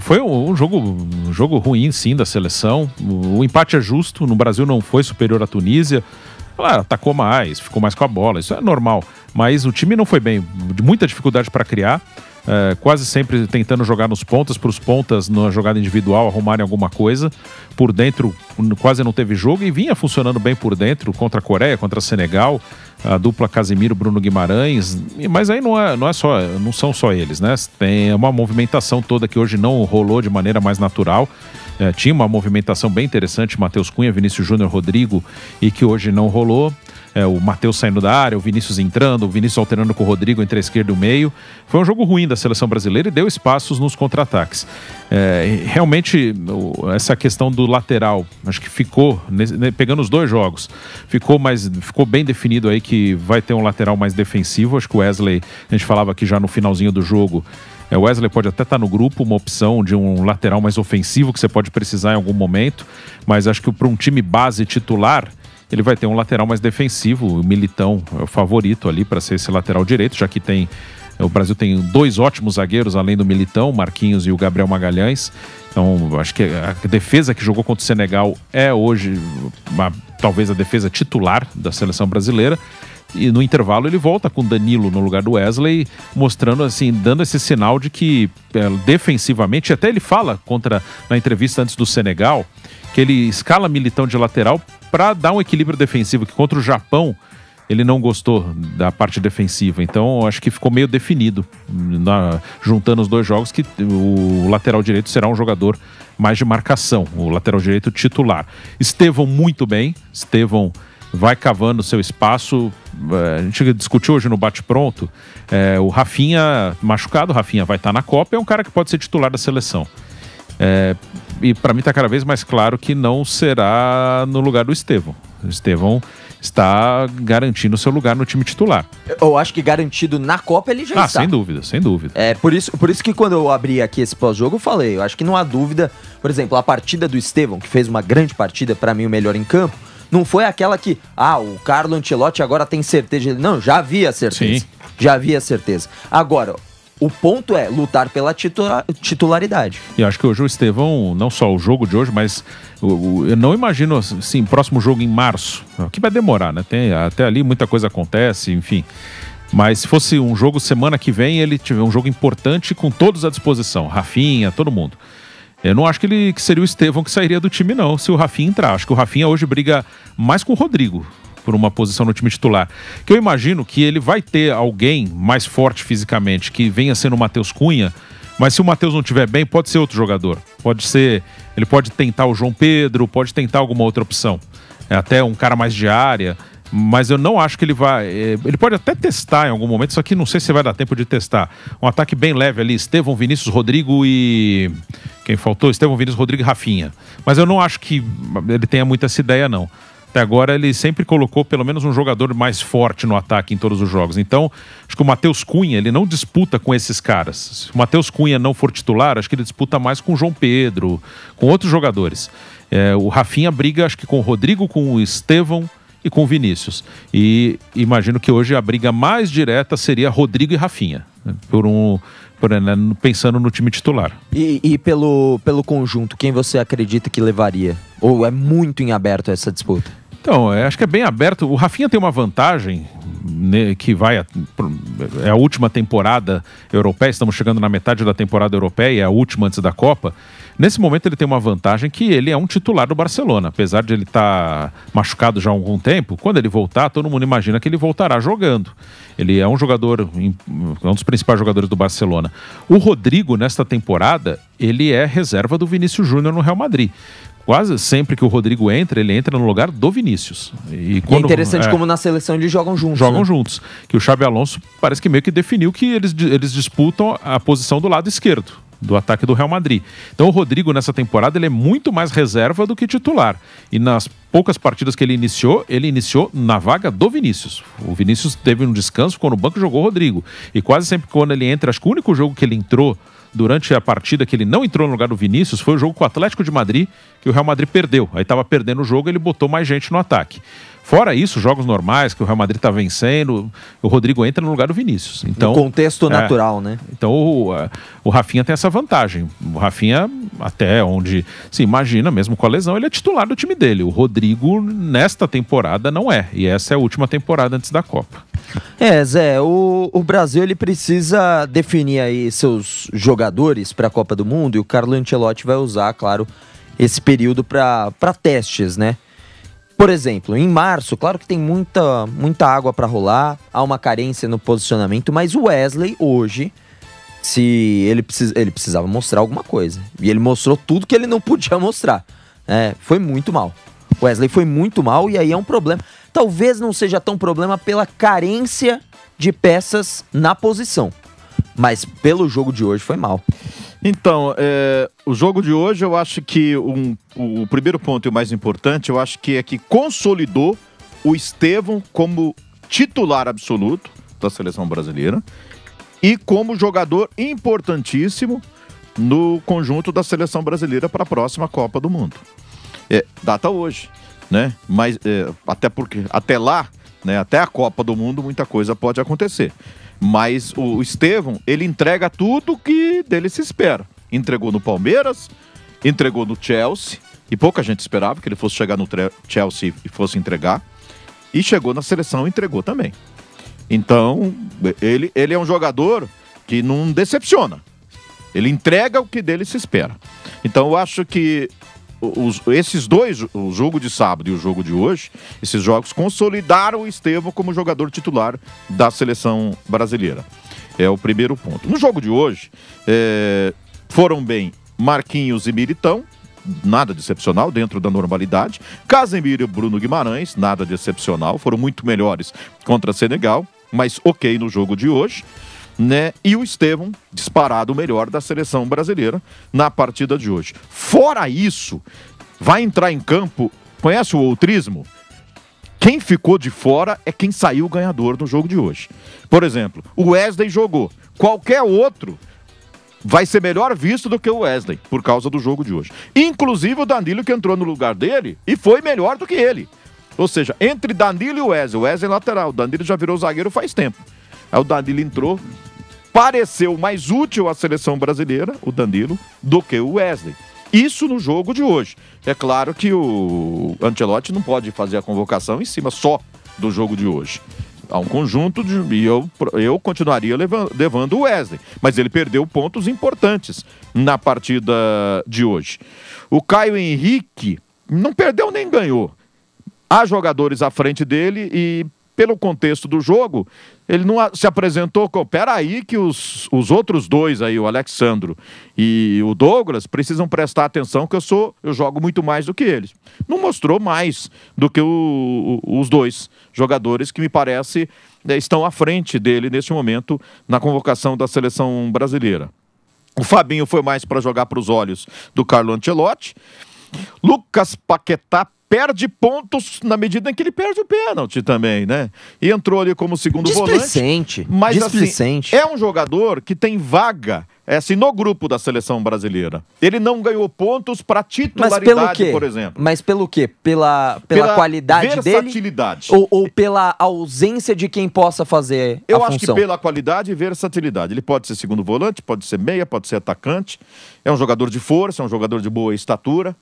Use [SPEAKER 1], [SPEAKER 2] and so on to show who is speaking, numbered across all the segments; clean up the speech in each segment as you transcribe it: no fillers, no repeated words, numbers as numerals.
[SPEAKER 1] Foi um jogo ruim, sim, da seleção. O empate é justo. No Brasil não foi superior à Tunísia. Atacou mais, ficou mais com a bola. Isso é normal. Mas o time não foi bem. De muita dificuldade para criar. Quase sempre tentando jogar nos pontas, para os pontas na jogada individual arrumarem alguma coisa. Por dentro quase não teve jogo e vinha funcionando bem por dentro contra a Coreia, contra a Senegal, a dupla Casemiro-Bruno Guimarães. Mas aí não são só eles, né? Tem uma movimentação toda que hoje não rolou de maneira mais natural. Tinha uma movimentação bem interessante, Matheus Cunha, Vinícius Júnior, Rodrigo, e que hoje não rolou. O Matheus saindo da área, o Vinícius entrando, o Vinícius alternando com o Rodrigo entre a esquerda e o meio. Foi um jogo ruim da seleção brasileira e deu espaços nos contra-ataques. Realmente, essa questão do lateral, acho que ficou, pegando os dois jogos, ficou bem definido aí que vai ter um lateral mais defensivo. Acho que o Wesley, a gente falava aqui já no finalzinho do jogo, o Wesley pode até estar no grupo, uma opção de um lateral mais ofensivo que você pode precisar em algum momento, mas acho que para um time base titular, ele vai ter um lateral mais defensivo. O Militão é o favorito ali para ser esse lateral direito, já que o Brasil tem dois ótimos zagueiros além do Militão, Marquinhos e o Gabriel Magalhães. Então acho que a defesa que jogou contra o Senegal é hoje talvez a defesa titular da seleção brasileira. E no intervalo ele volta com Danilo no lugar do Wesley, mostrando assim, dando esse sinal de que defensivamente, até ele fala na entrevista antes do Senegal, que ele escala Militão de lateral para dar um equilíbrio defensivo, que contra o Japão ele não gostou da parte defensiva. Então acho que ficou meio definido, juntando os dois jogos, que o lateral direito será um jogador mais de marcação, o lateral direito titular. Estevão muito bem, Estevão vai cavando seu espaço. A gente discutiu hoje no bate-pronto, o Rafinha machucado, o Rafinha vai estar na Copa, é um cara que pode ser titular da seleção. E para mim está cada vez mais claro que não será no lugar do Estevão. O Estevão está garantindo seu lugar no time titular.
[SPEAKER 2] Eu acho que garantido na Copa ele já está.
[SPEAKER 1] Sem dúvida, sem dúvida.
[SPEAKER 2] Por isso que quando eu abri aqui esse pós-jogo eu falei, eu acho que não há dúvida. Por exemplo, a partida do Estevão, que fez uma grande partida, para mim o melhor em campo, não foi aquela que, o Carlo Ancelotti agora tem certeza. Não, já havia certeza. Sim. Já havia certeza. Agora, o ponto é lutar pela titularidade. E
[SPEAKER 1] acho que hoje o Estevão, não só o jogo de hoje, mas eu não imagino, assim, próximo jogo em março, que vai demorar, né? Até ali muita coisa acontece, enfim. Mas se fosse um jogo semana que vem, ele tiver um jogo importante com todos à disposição, Rafinha, todo mundo. Eu não acho que seria o Estevão que sairia do time, não, se o Rafinha entrar. Acho que o Rafinha hoje briga mais com o Rodrigo por uma posição no time titular. Que eu imagino que ele vai ter alguém mais forte fisicamente, que venha sendo o Matheus Cunha, mas se o Matheus não estiver bem, pode ser outro jogador. Ele pode tentar o João Pedro, pode tentar alguma outra opção. Até um cara mais de área, mas eu não acho que ele vai... Ele pode até testar em algum momento, só que não sei se vai dar tempo de testar. Um ataque bem leve ali, Estevão, Vinícius, Rodrigo e... Quem faltou? Estevão, Vinícius, Rodrigo e Rafinha. Mas eu não acho que ele tenha muita essa ideia, não. Até agora ele sempre colocou pelo menos um jogador mais forte no ataque em todos os jogos. Então, acho que o Matheus Cunha, ele não disputa com esses caras. Se o Matheus Cunha não for titular, acho que ele disputa mais com o João Pedro, com outros jogadores. O Rafinha briga, acho que com o Rodrigo, com o Estevão e com o Vinícius. E imagino que hoje a briga mais direta seria Rodrigo e Rafinha, pensando no time titular.
[SPEAKER 2] E pelo conjunto, quem você acredita que levaria? Ou é muito em aberto essa disputa?
[SPEAKER 1] Então, acho que é bem aberto. O Rafinha tem uma vantagem, né, que é a última temporada europeia, estamos chegando na metade da temporada europeia, é a última antes da Copa. Nesse momento ele tem uma vantagem que ele é um titular do Barcelona, apesar de ele estar machucado já há algum tempo. Quando ele voltar, todo mundo imagina que ele voltará jogando. Ele é um dos principais jogadores do Barcelona. O Rodrigo, nesta temporada, ele é reserva do Vinícius Júnior no Real Madrid. Quase sempre que o Rodrigo entra, ele entra no lugar do Vinícius. E
[SPEAKER 2] é interessante como na seleção eles jogam juntos.
[SPEAKER 1] Jogam juntos. Que o Xabi Alonso parece que meio que definiu que eles disputam a posição do lado esquerdo do ataque do Real Madrid. Então o Rodrigo nessa temporada ele é muito mais reserva do que titular. E nas poucas partidas que ele iniciou na vaga do Vinícius. O Vinícius teve um descanso, ficou no banco e jogou o Rodrigo. E quase sempre quando ele entra, acho que o único jogo que ele entrou durante a partida que ele não entrou no lugar do Vinícius foi o jogo com o Atlético de Madrid, que o Real Madrid perdeu. Aí estava perdendo o jogo, ele botou mais gente no ataque. Fora isso, jogos normais, que o Real Madrid está vencendo, o Rodrigo entra no lugar do Vinícius. Então,
[SPEAKER 2] no contexto natural, né?
[SPEAKER 1] Então o Rafinha tem essa vantagem. O Rafinha, até onde se imagina, mesmo com a lesão, ele é titular do time dele. O Rodrigo, nesta temporada, não é. E essa é a última temporada antes da Copa.
[SPEAKER 2] Zé, o Brasil ele precisa definir aí seus jogadores para a Copa do Mundo, e o Carlo Ancelotti vai usar, claro, esse período para testes, né? Por exemplo, em março, claro que tem muita água para rolar, há uma carência no posicionamento, mas o Wesley hoje, se ele precisava mostrar alguma coisa, e ele mostrou tudo que ele não podia mostrar, foi muito mal. O Wesley foi muito mal e aí é um problema. Talvez não seja tão problema pela carência de peças na posição, mas pelo jogo de hoje foi mal.
[SPEAKER 3] Então, o jogo de hoje, eu acho que o primeiro ponto e o mais importante, eu acho que é que consolidou o Estevão como titular absoluto da seleção brasileira e como jogador importantíssimo no conjunto da seleção brasileira para a próxima Copa do Mundo. Data hoje, né? Mas até porque até lá, né? Até a Copa do Mundo, muita coisa pode acontecer. Mas o Estevão, ele entrega tudo que dele se espera. Entregou no Palmeiras, entregou no Chelsea, e pouca gente esperava que ele fosse chegar no Chelsea e fosse entregar. E chegou na seleção e entregou também. Então, ele é um jogador que não decepciona. Ele entrega o que dele se espera. Então, eu acho que esses dois, o jogo de sábado e o jogo de hoje, esses jogos consolidaram o Estevão como jogador titular da seleção brasileira. É o primeiro ponto. No jogo de hoje, foram bem Marquinhos e Militão, nada de excepcional, dentro da normalidade. Casemiro e Bruno Guimarães, nada de excepcional, foram muito melhores contra Senegal, mas ok no jogo de hoje. Né? E o Estevão, disparado o melhor da seleção brasileira na partida de hoje. Fora isso, vai entrar em campo, conhece o outrismo? Quem ficou de fora é quem saiu ganhador no jogo de hoje. Por exemplo, o Wesley jogou. Qualquer outro vai ser melhor visto do que o Wesley, por causa do jogo de hoje. Inclusive o Danilo, que entrou no lugar dele e foi melhor do que ele. Ou seja, entre Danilo e o Wesley lateral. O Danilo já virou zagueiro faz tempo. Aí o Danilo entrou, pareceu mais útil à seleção brasileira, o Danilo, do que o Wesley. Isso no jogo de hoje. É claro que o Ancelotti não pode fazer a convocação em cima só do jogo de hoje. Há um conjunto e eu continuaria levando o Wesley. Mas ele perdeu pontos importantes na partida de hoje. O Caio Henrique não perdeu nem ganhou. Há jogadores à frente dele e, pelo contexto do jogo, ele não se apresentou com... Peraí que os outros dois aí, o Alexandro e o Douglas, precisam prestar atenção que eu jogo muito mais do que eles. Não mostrou mais do que os dois jogadores que me parece estão à frente dele neste momento na convocação da seleção brasileira. O Fabinho foi mais para jogar para os olhos do Carlo Ancelotti. Lucas Paquetá perde pontos na medida em que ele perde o pênalti também, né? E entrou ali como segundo volante. Mas
[SPEAKER 2] displicente.
[SPEAKER 3] Assim, é um jogador que tem vaga assim, no grupo da seleção brasileira. Ele não ganhou pontos para titularidade, por exemplo.
[SPEAKER 2] Mas pelo quê? Pela qualidade
[SPEAKER 3] versatilidade.
[SPEAKER 2] dele? Ou pela ausência de quem possa fazer a função?
[SPEAKER 3] Eu acho que pela qualidade e versatilidade. Ele pode ser segundo volante, pode ser meia, pode ser atacante. É um jogador de força, é um jogador de boa estatura.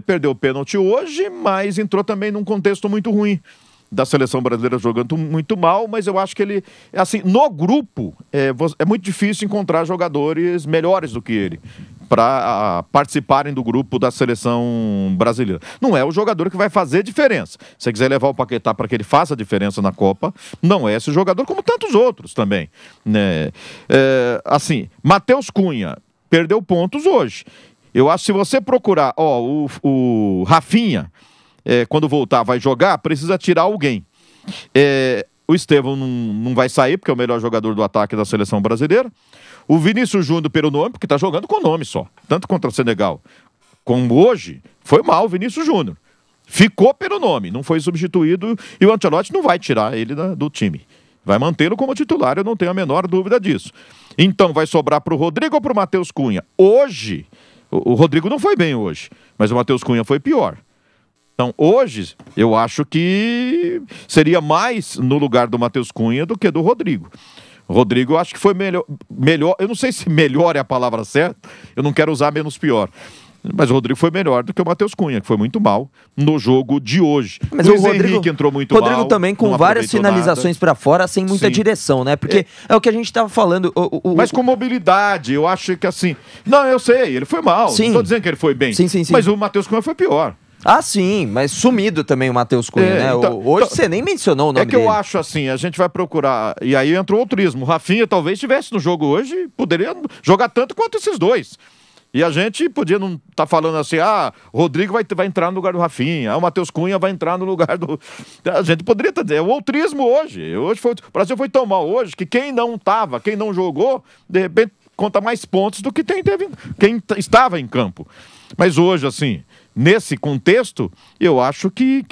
[SPEAKER 3] Perdeu o pênalti hoje, mas entrou também num contexto muito ruim da seleção brasileira, jogando muito mal, mas eu acho que ele, assim, no grupo, é muito difícil encontrar jogadores melhores do que ele para participarem do grupo da seleção brasileira. Não é o jogador que vai fazer diferença. Se você quiser levar o Paquetá para que ele faça a diferença na Copa, não é esse jogador, como tantos outros também, né? Assim, Matheus Cunha perdeu pontos hoje. Eu acho que se você procurar, o Rafinha, quando voltar vai jogar, precisa tirar alguém. O Estevão não vai sair, porque é o melhor jogador do ataque da seleção brasileira. O Vinícius Júnior pelo nome, porque está jogando com nome só. Tanto contra o Senegal como hoje, foi mal o Vinícius Júnior. Ficou pelo nome, não foi substituído e o Ancelotti não vai tirar ele do time. vai mantê-lo como titular, eu não tenho a menor dúvida disso. Então vai sobrar para o Rodrigo ou para o Matheus Cunha? Hoje, o Rodrigo não foi bem hoje, mas o Matheus Cunha foi pior. Então hoje, eu acho que seria mais no lugar do Matheus Cunha do que do Rodrigo. O Rodrigo eu acho que foi melhor, eu não sei se melhor é a palavra certa, eu não quero usar menos pior. Mas o Rodrigo foi melhor do que o Matheus Cunha, que foi muito mal no jogo de hoje.
[SPEAKER 2] Mas
[SPEAKER 3] Luiz
[SPEAKER 2] o Rodrigo,
[SPEAKER 3] Henrique entrou muito mal.
[SPEAKER 2] Rodrigo também com várias finalizações para fora, sem muita direção, né? Porque é o que a gente estava falando.
[SPEAKER 3] Mas com mobilidade, eu acho que assim... Não, eu sei, ele foi mal. Sim. Não estou dizendo que ele foi bem.
[SPEAKER 2] Sim.
[SPEAKER 3] Mas o Matheus Cunha foi pior.
[SPEAKER 2] Ah, sim, mas sumido também o Matheus Cunha, né? Hoje você nem mencionou o nome dele.
[SPEAKER 3] É que eu acho assim, a gente vai procurar... E aí entra o outrismo. O Rafinha talvez estivesse no jogo hoje, poderia jogar tanto quanto esses dois. E a gente podia não estar falando assim, o Rodrigo vai entrar no lugar do Rafinha, o Matheus Cunha vai entrar no lugar do... A gente poderia estar dizendo, é o outrismo hoje. O Brasil foi tão mal hoje que quem não jogou, de repente conta mais pontos do que quem estava em campo. Mas hoje, assim, nesse contexto, eu acho que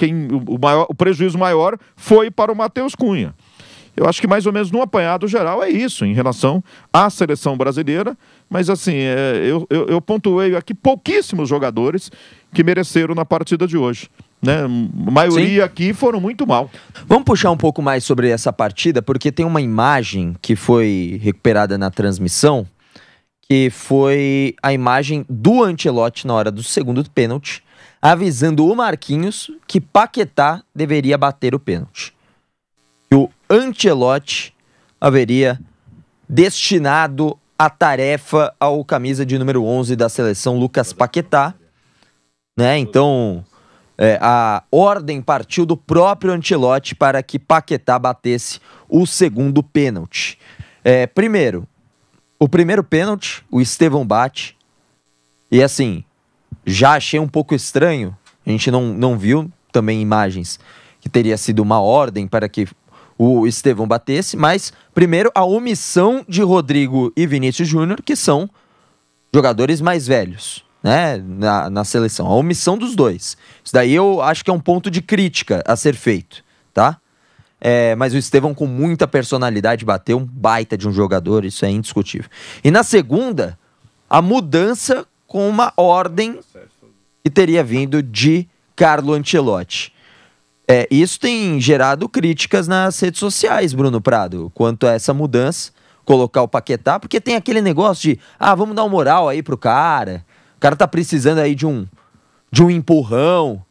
[SPEAKER 3] o prejuízo maior foi para o Matheus Cunha. Eu acho que mais ou menos no apanhado geral é isso, em relação à seleção brasileira. Mas assim, eu pontuei aqui pouquíssimos jogadores que mereceram na partida de hoje. Né? A maioria aqui foram muito mal.
[SPEAKER 2] Vamos puxar um pouco mais sobre essa partida, porque tem uma imagem que foi recuperada na transmissão, que foi a imagem do Ancelotti na hora do segundo pênalti, avisando o Marquinhos que Paquetá deveria bater o pênalti. Que o Ancelotti haveria destinado a tarefa ao camisa de número 11 da seleção, Lucas Paquetá, né? Então, a ordem partiu do próprio Ancelotti para que Paquetá batesse o segundo pênalti. Primeiro, o primeiro pênalti, o Estevão bate, e assim, já achei um pouco estranho, a gente não viu também imagens que teria sido uma ordem para que o Estevão batesse, mas primeiro a omissão de Rodrigo e Vinícius Júnior, que são jogadores mais velhos, né, na seleção, a omissão dos dois. Isso daí eu acho que é um ponto de crítica a ser feito, tá? Mas o Estevão com muita personalidade bateu, um baita de um jogador, isso é indiscutível. E na segunda, a mudança com uma ordem que teria vindo de Carlo Ancelotti. Isso tem gerado críticas nas redes sociais, Bruno Prado, quanto a essa mudança, colocar o Paquetá, porque tem aquele negócio de, vamos dar uma moral aí pro cara, o cara tá precisando aí de um empurrão.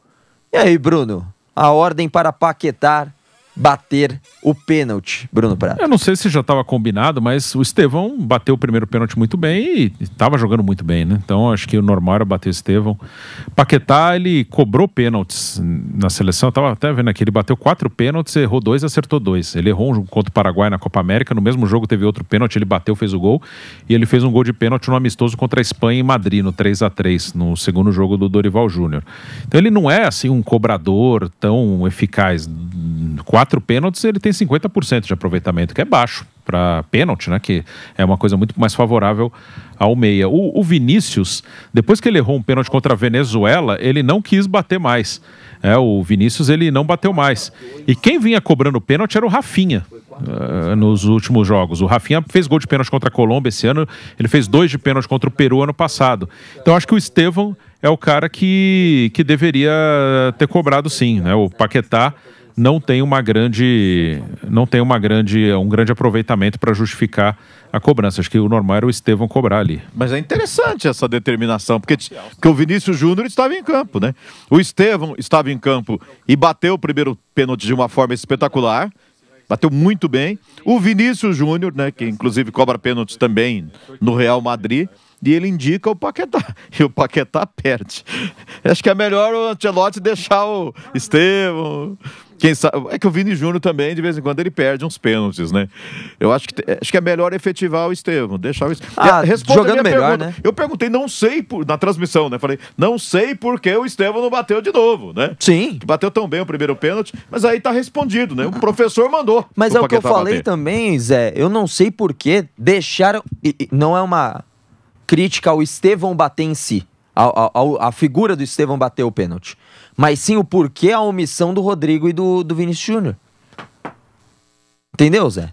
[SPEAKER 2] E aí, Bruno, a ordem para Paquetá bater o pênalti, Bruno Prado?
[SPEAKER 1] Eu não sei se já estava combinado, mas o Estevão bateu o primeiro pênalti muito bem e estava jogando muito bem, né? Então acho que o normal era bater o Estevão. Paquetá, ele cobrou pênaltis na seleção, eu estava até vendo aqui, ele bateu 4 pênaltis, errou 2 e acertou 2. Ele errou um jogo contra o Paraguai na Copa América, no mesmo jogo teve outro pênalti, ele bateu, fez o gol, e ele fez um gol de pênalti no amistoso contra a Espanha em Madrid, no 3-3, no segundo jogo do Dorival Júnior. Então ele não é assim um cobrador tão eficaz. 4 pênaltis, ele tem 50% de aproveitamento, que é baixo para pênalti, né? Que é uma coisa muito mais favorável ao meia. O Vinícius, depois que ele errou um pênalti contra a Venezuela, ele não quis bater mais. O Vinícius, ele não bateu mais. E quem vinha cobrando pênalti era o Rafinha nos últimos jogos. O Rafinha fez gol de pênalti contra a Colômbia esse ano, ele fez 2 de pênalti contra o Peru ano passado. Então acho que o Estevão é o cara que deveria ter cobrado sim, né? O Paquetá não tem um grande aproveitamento para justificar a cobrança. Acho que o normal era o Estevão cobrar ali.
[SPEAKER 3] Mas é interessante essa determinação, porque o Vinícius Júnior estava em campo, né? O Estevão estava em campo e bateu o primeiro pênalti de uma forma espetacular, bateu muito bem. O Vinícius Júnior, né, que inclusive cobra pênaltis também no Real Madrid, e ele indica o Paquetá, e o Paquetá perde. Acho que é melhor o Ancelotti deixar o Estevão. Quem sabe, é que o Vini Júnior também, de vez em quando, ele perde uns pênaltis, né? Eu acho que é melhor efetivar o Estevão, deixar o Estevão.
[SPEAKER 2] Jogando melhor, né?
[SPEAKER 3] Eu perguntei, na transmissão, né? Falei, não sei por que o Estevão não bateu de novo, né?
[SPEAKER 2] Sim.
[SPEAKER 3] Que bateu tão bem o primeiro pênalti, mas aí tá respondido, né? O professor mandou.
[SPEAKER 2] Mas é o que eu falei também, Zé, eu não sei por que deixaram... Não é uma crítica ao Estevão bater em si, a figura do Estevão bater o pênalti, mas sim o porquê a omissão do Rodrigo e do Vinícius Júnior. Entendeu, Zé?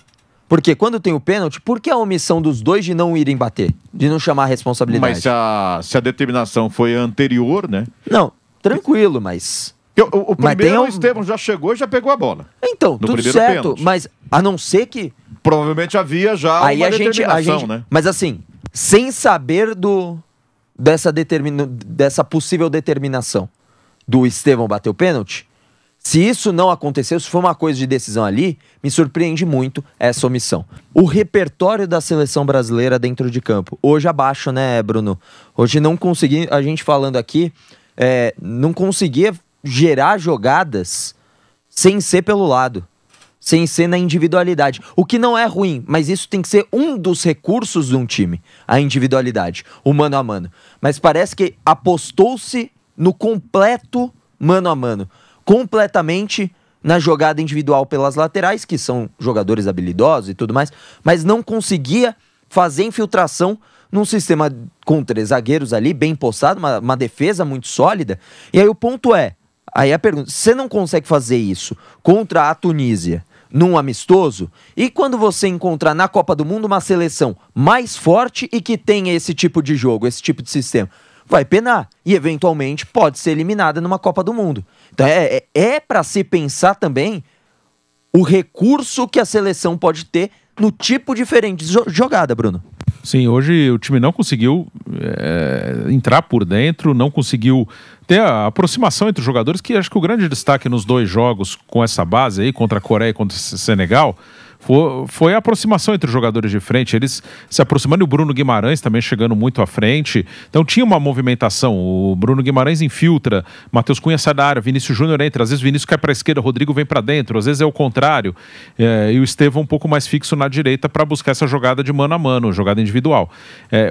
[SPEAKER 2] Porque quando tem o pênalti, por que a omissão dos dois de não irem bater? De não chamar a responsabilidade?
[SPEAKER 3] Mas se a determinação foi anterior, né?
[SPEAKER 2] Não, tranquilo, mas...
[SPEAKER 3] O primeiro, o Estevão já chegou e já pegou a bola.
[SPEAKER 2] Então, tudo certo, pênalti. Mas a não ser que...
[SPEAKER 3] Provavelmente havia já
[SPEAKER 2] aí
[SPEAKER 3] uma determinação, né?
[SPEAKER 2] Mas assim, sem saber dessa possível determinação do Estevão bater o pênalti, se isso não aconteceu, se for uma coisa de decisão ali, me surpreende muito essa omissão. O repertório da seleção brasileira dentro de campo. Hoje abaixo, né, Bruno? Hoje não consegui, a gente falando aqui, não conseguia gerar jogadas sem ser pelo lado, sem ser na individualidade. O que não é ruim, mas isso tem que ser um dos recursos de um time, a individualidade, o mano a mano. Mas parece que apostou-se no completo mano a mano, completamente na jogada individual pelas laterais, que são jogadores habilidosos e tudo mais, mas não conseguia fazer infiltração num sistema com 3 zagueiros ali, bem postado, uma defesa muito sólida. E aí o ponto é, aí a pergunta, você não consegue fazer isso contra a Tunísia num amistoso, e quando você encontrar na Copa do Mundo uma seleção mais forte e que tenha esse tipo de jogo, esse tipo de sistema, vai penar e eventualmente pode ser eliminada numa Copa do Mundo. Então é para se pensar também o recurso que a seleção pode ter no tipo diferente de jogada, Bruno.
[SPEAKER 1] Sim, hoje o time não conseguiu entrar por dentro, não conseguiu ter a aproximação entre os jogadores, que acho que o grande destaque nos 2 jogos com essa base aí, contra a Coreia e contra o Senegal, foi a aproximação entre os jogadores de frente, eles se aproximando, e o Bruno Guimarães também chegando muito à frente. Então tinha uma movimentação, o Bruno Guimarães infiltra, Matheus Cunha sai da área, Vinícius Júnior entra, às vezes Vinícius cai para a esquerda, Rodrigo vem para dentro, às vezes é o contrário, e o Estevão um pouco mais fixo na direita para buscar essa jogada de mano a mano, jogada individual.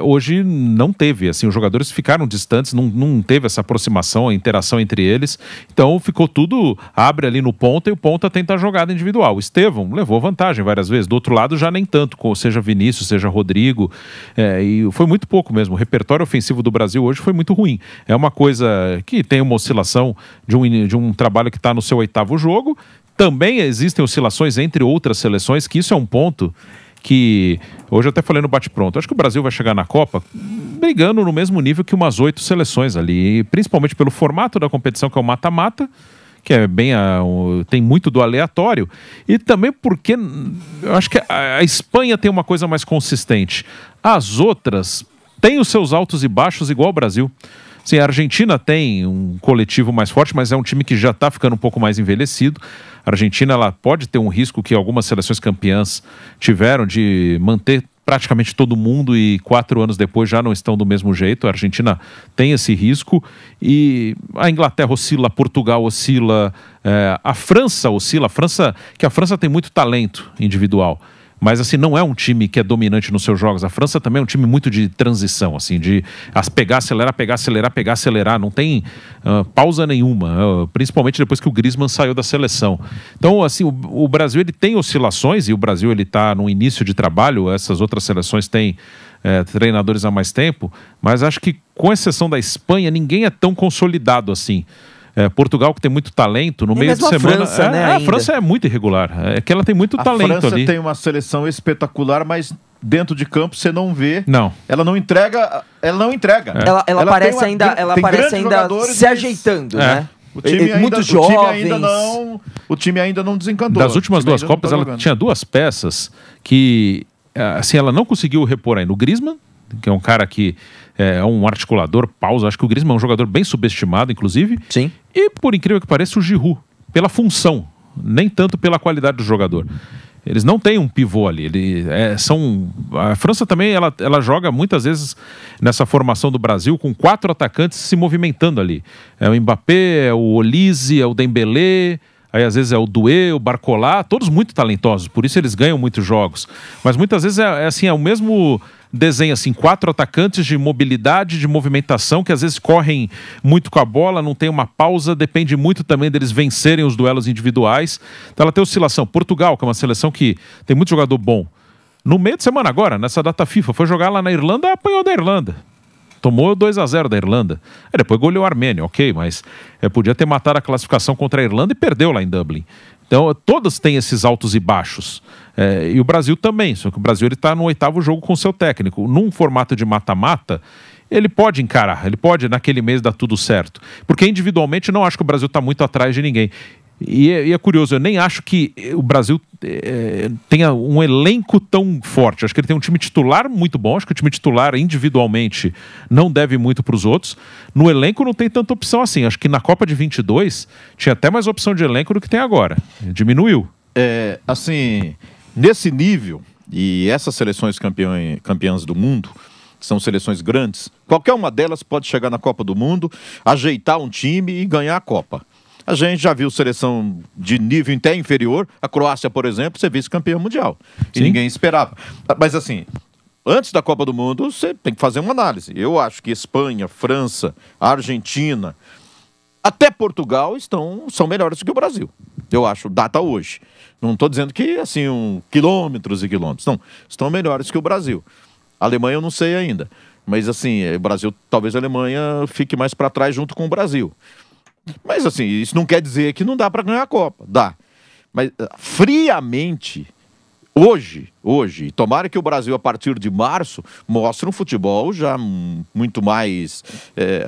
[SPEAKER 1] Hoje não teve, assim, os jogadores ficaram distantes, não teve essa aproximação, a interação entre eles, então ficou tudo, abre ali no ponta e o ponta tenta a jogada individual. O Estevão levou vantagem várias vezes, do outro lado já nem tanto, seja Vinícius, seja Rodrigo, e foi muito pouco mesmo. O repertório ofensivo do Brasil hoje foi muito ruim. É uma coisa que tem uma oscilação de um trabalho que está no seu 8º jogo. Também existem oscilações entre outras seleções, que isso é um ponto que hoje eu até falei no bate-pronto. Acho que o Brasil vai chegar na Copa brigando no mesmo nível que umas 8 seleções ali, principalmente pelo formato da competição, que é o mata-mata, que é bem tem muito do aleatório, e também porque eu acho que a Espanha tem uma coisa mais consistente. As outras têm os seus altos e baixos igual o Brasil. Sim, a Argentina tem um coletivo mais forte, mas é um time que já está ficando um pouco mais envelhecido. A Argentina, ela pode ter um risco que algumas seleções campeãs tiveram de manter praticamente todo mundo e 4 anos depois já não estão do mesmo jeito. A Argentina tem esse risco e a Inglaterra oscila, Portugal oscila, a França oscila, a França tem muito talento individual. Mas assim, não é um time que é dominante nos seus jogos. A França também é um time muito de transição, assim, de pegar, acelerar, pegar, acelerar, pegar, acelerar. Não tem pausa nenhuma, principalmente depois que o Griezmann saiu da seleção. Então, assim, o Brasil ele tem oscilações, e o Brasil ele está no início de trabalho. Essas outras seleções têm treinadores há mais tempo, mas acho que, com exceção da Espanha, ninguém é tão consolidado assim. Portugal, que tem muito talento, no meio de semana...
[SPEAKER 2] França, né,
[SPEAKER 1] a França é muito irregular, é que ela tem muito talento ali.
[SPEAKER 3] A França tem uma seleção espetacular, mas dentro de campo você não vê.
[SPEAKER 1] Não.
[SPEAKER 3] Ela não entrega.
[SPEAKER 2] Ela parece ainda se ajeitando, né?
[SPEAKER 3] O time
[SPEAKER 2] muito jovens.
[SPEAKER 3] O time ainda não desencantou.
[SPEAKER 1] Das últimas 2 Copas, ela tinha 2 peças que, assim, ela não conseguiu repor ainda. O Griezmann, que é um cara que é um articulador, pausa. Acho que o Griezmann é um jogador bem subestimado, inclusive.
[SPEAKER 2] Sim.
[SPEAKER 1] E, por incrível que pareça, o Giroud, pela função, nem tanto pela qualidade do jogador. Eles não têm um pivô ali. A França também ela joga muitas vezes nessa formação do Brasil com 4 atacantes se movimentando ali. É o Mbappé, é o Olise, é o Dembélé, aí às vezes é o Doué, o Barcola, todos muito talentosos, por isso eles ganham muitos jogos. Mas muitas vezes é o mesmo desenho, assim, 4 atacantes de mobilidade, de movimentação, que às vezes correm muito com a bola, não tem uma pausa, depende muito também deles vencerem os duelos individuais. Então ela tem oscilação. Portugal, que é uma seleção que tem muito jogador bom. No meio de semana agora, nessa data FIFA, foi jogar lá na Irlanda, apanhou da Irlanda. Tomou 2-0 da Irlanda. Depois goleou a Armênia, ok, mas podia ter matado a classificação contra a Irlanda e perdeu lá em Dublin. Então, todas têm esses altos e baixos. E o Brasil também, só que o Brasil está no 8º jogo com o seu técnico. Num formato de mata-mata, ele pode encarar, ele pode naquele mês dar tudo certo. Porque individualmente não acho que o Brasil está muito atrás de ninguém. E é curioso, eu nem acho que o Brasil tenha um elenco tão forte. Acho que ele tem um time titular muito bom, acho que o time titular individualmente não deve muito para os outros. No elenco não tem tanta opção assim. Acho que na Copa de 22 tinha até mais opção de elenco do que tem agora. Diminuiu.
[SPEAKER 3] Assim, nesse nível, e essas seleções campeãs do mundo, que são seleções grandes, qualquer uma delas pode chegar na Copa do Mundo, ajeitar um time e ganhar a Copa. A gente já viu seleção de nível até inferior, a Croácia, por exemplo, ser vice-campeã mundial. E
[SPEAKER 1] Sim.
[SPEAKER 3] ninguém esperava. Mas assim, antes da Copa do Mundo, você tem que fazer uma análise. Eu acho que Espanha, França, Argentina, até Portugal são melhores do que o Brasil. Eu acho, data hoje. Não estou dizendo que, assim, quilômetros e quilômetros. Não, estão melhores que o Brasil. A Alemanha eu não sei ainda. Mas, assim, o Brasil, talvez a Alemanha fique mais para trás junto com o Brasil. Mas, assim, isso não quer dizer que não dá para ganhar a Copa. Dá. Mas, friamente, hoje, tomara que o Brasil, a partir de março, mostre um futebol já muito mais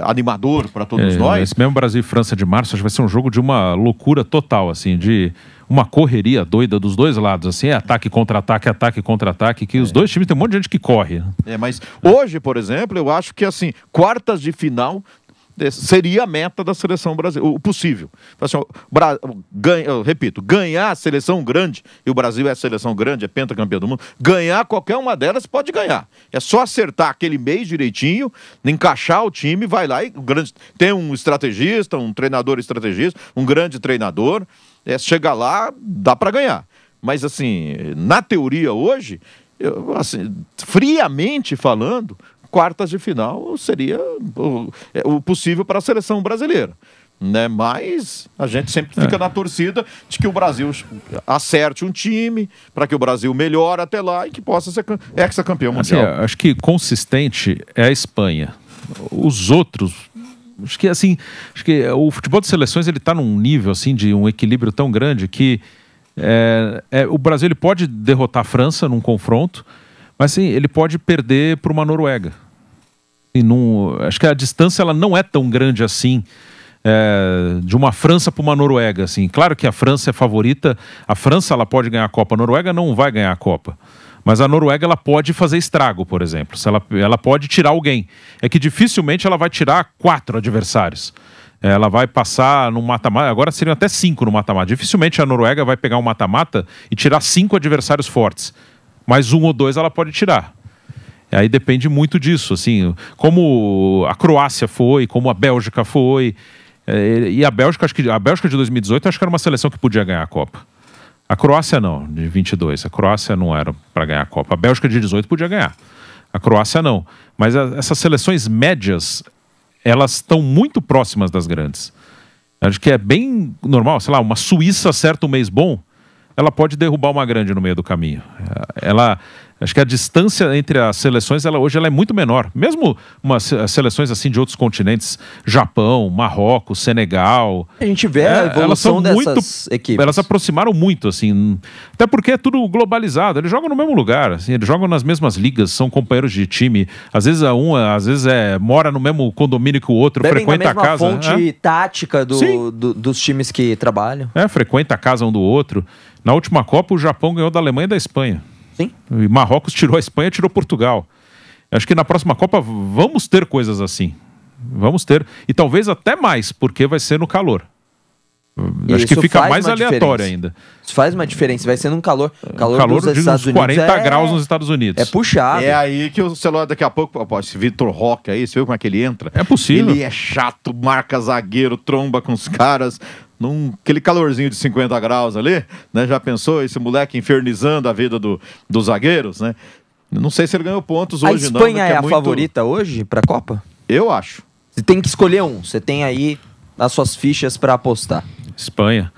[SPEAKER 3] animador para todos nós.
[SPEAKER 1] Esse mesmo Brasil e França de março, acho que vai ser um jogo de uma loucura total, assim, de uma correria doida dos dois lados, assim, ataque, contra-ataque, que os dois times tem um monte de gente que corre.
[SPEAKER 3] Mas hoje, por exemplo, eu acho que, assim, quartas de final seria a meta da seleção brasileira, o possível. Assim, eu repito, ganhar a seleção grande, e o Brasil é a seleção grande, é pentacampeão do mundo, ganhar qualquer uma delas pode ganhar. É só acertar aquele mês direitinho, encaixar o time, vai lá e tem um estrategista, um treinador estrategista, um grande treinador, chegar lá, dá para ganhar. Mas assim, na teoria hoje, assim, friamente falando, quartas de final seria o possível para a seleção brasileira, né? Mas a gente sempre fica na torcida de que o Brasil acerte um time, para que o Brasil melhore até lá e que possa ser ex-campeão mundial.
[SPEAKER 1] Assim, acho que consistente é a Espanha. Os outros, acho que o futebol de seleções ele está num nível assim de um equilíbrio tão grande que o Brasil ele pode derrotar a França num confronto, mas sim, ele pode perder para uma Noruega. Acho que a distância ela não é tão grande assim, de uma França para uma Noruega. Assim. Claro que a França é favorita, a França ela pode ganhar a Copa, a Noruega não vai ganhar a Copa. Mas a Noruega ela pode fazer estrago, por exemplo. Ela pode tirar alguém. É que dificilmente ela vai tirar 4 adversários. Ela vai passar no mata-mata, agora seriam até 5 no mata-mata. Dificilmente a Noruega vai pegar um mata-mata e tirar 5 adversários fortes. Mas 1 ou 2 ela pode tirar. Aí depende muito disso, assim, como a Croácia foi, como a Bélgica foi. E a Bélgica, acho que a Bélgica de 2018 acho que era uma seleção que podia ganhar a Copa. A Croácia não, de 22. A Croácia não era para ganhar a Copa. A Bélgica de 18 podia ganhar. A Croácia não. Mas essas seleções médias, elas estão muito próximas das grandes. Acho que é bem normal, sei lá, uma Suíça acerta um mês bom, ela pode derrubar uma grande no meio do caminho. Acho que a distância entre as seleções hoje ela é muito menor. Mesmo umas seleções assim de outros continentes, Japão, Marrocos, Senegal.
[SPEAKER 2] A gente vê a evolução dessas equipes.
[SPEAKER 1] Elas aproximaram muito, assim. Até porque é tudo globalizado. Eles jogam no mesmo lugar, assim, eles jogam nas mesmas ligas, são companheiros de time. Às vezes mora no mesmo condomínio que o outro, frequenta a casa.
[SPEAKER 2] Fonte tática dos times que trabalham.
[SPEAKER 1] Frequenta a casa um do outro. Na última Copa, o Japão ganhou da Alemanha e da Espanha.
[SPEAKER 2] Sim.
[SPEAKER 1] E Marrocos tirou a Espanha, tirou Portugal. Acho que na próxima Copa vamos ter coisas assim. Vamos ter. E talvez até mais, porque vai ser no calor. Acho que fica mais aleatório ainda.
[SPEAKER 2] Isso faz uma diferença. Vai ser num calor
[SPEAKER 1] dos Estados Unidos 40 graus nos Estados Unidos.
[SPEAKER 2] É puxado.
[SPEAKER 3] É aí que o celular daqui a pouco... Esse Vitor Roque aí, você viu como é que ele entra?
[SPEAKER 1] É possível.
[SPEAKER 3] Ele é chato, marca zagueiro, tromba com os caras... Aquele calorzinho de 50 graus ali, né? Já pensou esse moleque infernizando a vida dos zagueiros, né? Não sei se ele ganhou pontos hoje, não.
[SPEAKER 2] A Espanha é a favorita hoje para a Copa?
[SPEAKER 3] Eu acho.
[SPEAKER 2] Você tem que escolher um. Você tem aí as suas fichas para apostar.
[SPEAKER 1] Espanha,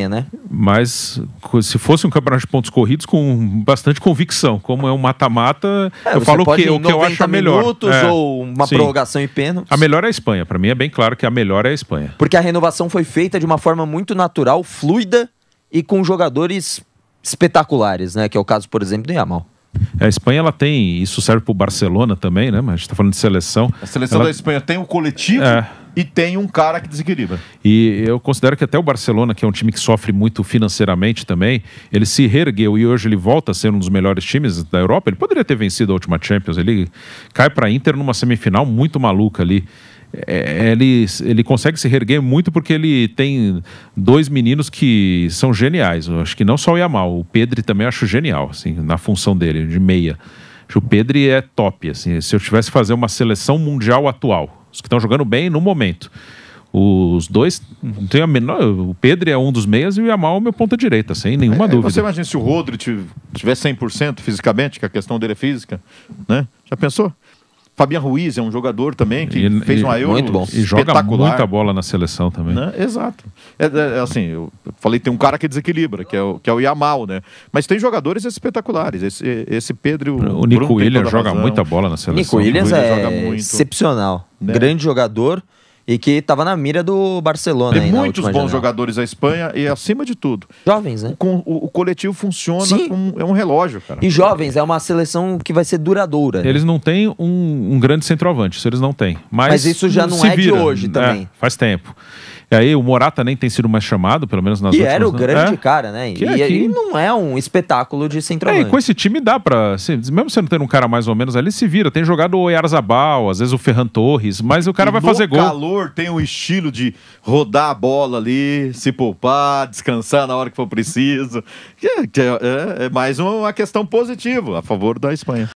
[SPEAKER 2] né?
[SPEAKER 1] Mas se fosse um campeonato de pontos corridos com bastante convicção, como é um mata-mata, eu falo o que eu acho a melhor.
[SPEAKER 2] Minutos ou uma prorrogação e pênaltis.
[SPEAKER 1] A melhor é a Espanha. Para mim é bem claro que a melhor é a Espanha.
[SPEAKER 2] Porque a renovação foi feita de uma forma muito natural, fluida e com jogadores espetaculares, né? Que é o caso, por exemplo, do Yamal.
[SPEAKER 1] A Espanha, ela tem, isso serve para o Barcelona também, né? Mas a gente está falando de seleção.
[SPEAKER 3] A seleção da Espanha tem um coletivo e tem um cara que desequilibra.
[SPEAKER 1] E eu considero que até o Barcelona, que é um time que sofre muito financeiramente também, ele se reergueu e hoje ele volta a ser um dos melhores times da Europa. Ele poderia ter vencido a última Champions, ele cai para a Inter numa semifinal muito maluca ali. Ele consegue se reerguer muito porque ele tem dois meninos que são geniais. Eu acho que não só o Yamal, o Pedri também acho genial, assim, na função dele, de meia. Acho que o Pedri é top, assim, se eu tivesse que fazer uma seleção mundial atual, os que estão jogando bem no momento. Os dois, não tem a menor, o Pedri é um dos meias e o Yamal é o meu ponta-direita, sem nenhuma dúvida.
[SPEAKER 3] Você imagina se o Rodri tiver 100% fisicamente, que a questão dele é física, né? Já pensou? Fabian Ruiz é um jogador também que fez uma Euro
[SPEAKER 2] muito bom.
[SPEAKER 1] E joga muita bola na seleção também.
[SPEAKER 3] Né? Exato. Assim, eu falei, tem um cara que desequilibra, que é o Yamal, né? Mas tem jogadores espetaculares. Esse Pedro...
[SPEAKER 1] O Nico Williams joga muita bola na seleção.
[SPEAKER 2] Nico Williams
[SPEAKER 3] joga
[SPEAKER 2] é
[SPEAKER 3] muito.
[SPEAKER 2] excepcional.
[SPEAKER 3] Né?
[SPEAKER 2] Grande jogador e que estava na mira do Barcelona.
[SPEAKER 3] Tem
[SPEAKER 2] aí,
[SPEAKER 3] muitos bons jogadores da Espanha e, acima de tudo,
[SPEAKER 2] jovens, né?
[SPEAKER 3] O coletivo funciona,
[SPEAKER 2] Sim.
[SPEAKER 3] é um relógio, cara.
[SPEAKER 2] E jovens, é uma seleção que vai ser duradoura.
[SPEAKER 1] Eles não têm um grande centroavante, isso eles não têm. Mas
[SPEAKER 2] isso já não é de hoje também.
[SPEAKER 1] Faz tempo. E aí o Morata nem tem sido mais chamado, pelo menos nas últimas...
[SPEAKER 2] E era o grande cara, né?
[SPEAKER 1] E
[SPEAKER 2] não é um espetáculo de centroavante.
[SPEAKER 1] E com esse time dá pra... Mesmo você não tendo um cara mais ou menos ali, se vira. Tem jogado o Oyarzabal, às vezes o Ferran Torres, mas o cara vai fazer gol.
[SPEAKER 3] No calor tem um estilo de rodar a bola ali, se poupar, descansar na hora que for preciso. É mais uma questão positiva a favor da Espanha.